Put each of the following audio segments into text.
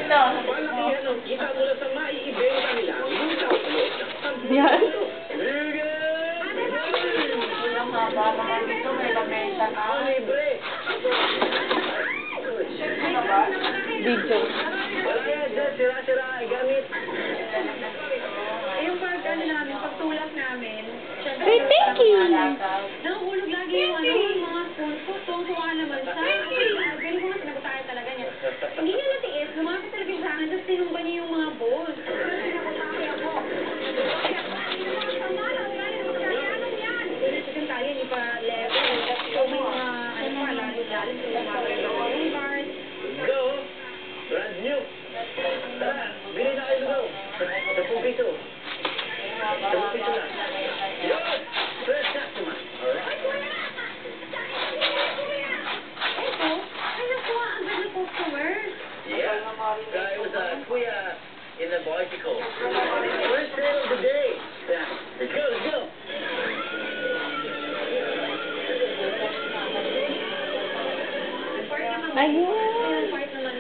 Ito. Palakihan ng kita mula sa maiibenta nila. Lusaw sa loob ng 10 Yan. minuto. Sige! Ang haba naman dito, may lamesa na. Libre! Ano na ba? Video. Wala yan, dyan. Sira-sira ay gamit. Yung pag ano namin, pagtulak namin, syempre, Hey, thank you. nahuhulog lagi yung ano, yung mga spoon ko, tuwang-tuwa naman siya. Galing ko nga sinabutaan talaga niya. Hindi niya natiis, lumapit talaga siya sa akin, tapos tinumba niya yung mga balls. Chicken tayo, hindi pa level. So, may mga, ano pa, lalim-lalim, so lumapit yung bars. Go! Brand new! Tara, bili na kayo lugaw. 10 piso. 10 piso lang. Yun! Fresh customer. Alright? Ito, ay nakuha, ang ganda customers. Yeah. Guy was kuya in the bicycle. First sale of the day. Yeah. Let's go, let's go. Ayun. Part naman,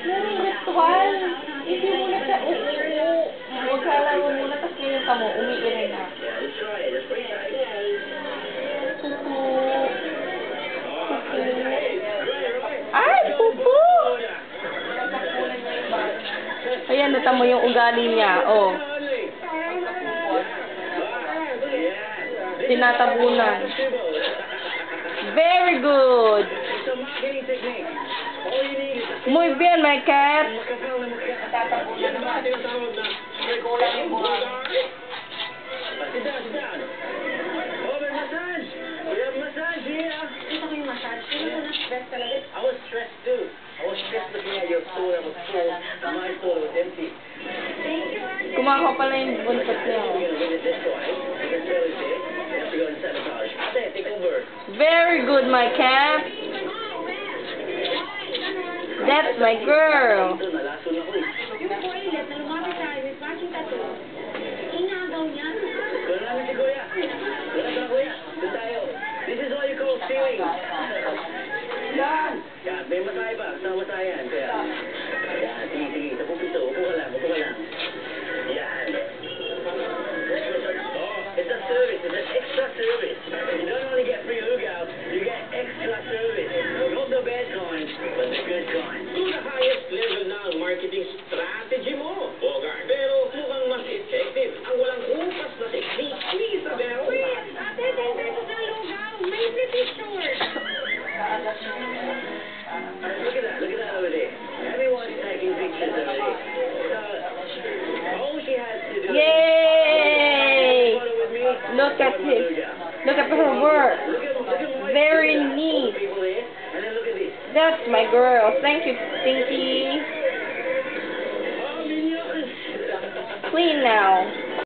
Naninituan. Hindi muna siya uuo. Huwag ka lang muna, tapos ngayon ka mo, umiiray na. Yeah, let's try it. Let's try it. Pupu. Ay, pupu! Ayan, nata mo yung ugali niya. Oh, tinatabunan. Very good. It's a marketing technique. All you need is Muy bien, my cat. makapal na mukha. Tatapunan naman. Tinatawag na May kulang yung buha. Sit down, sit down. Oh, may massage. We have massage here. Ito ko yung massage. Hindi ko na-stress talaga. I was stressed too. I was stressed looking at your store. I was full. My store was empty. Thank you, Arden. Kumaha pa lang yung buntot niya. We're going to visit this store, right? You can service it. You have to go and sabotage. Ate, take over. Very good, my cat. That's my girl. Ito, nalason ako eh. Yung toilet na lumapit sa akin with matching tattoo, inagaw niya. Doon namin si Kuya. Doon na Kuya. Doon tayo. This is what you call stealing. Yan! Yan, may masahe pa. Kasama masahe yan. Kaya, yan, sige, sige. Sa pupito. Upo ka lang, upo ka lang. Yan. Oh, it's a service. It's an extra service. You don't only get free lugaw, you get extra service. Not the bad kind, but the good kind. To the highest level na ang marketing strategy mo. Bogart. Pero mukhang mas effective ang walang upas na technique ni Isabel. Ate, 10 pesos ng lugaw. May picture. Look at that over there. Everyone's taking pictures over there. So, all she has to do Yay! is photo with me. Look at this. Look at her work. Look at my Very picture. neat. People there. And then look at this. That's my girl. Thank you, Stinky. Oh, minions. Clean now.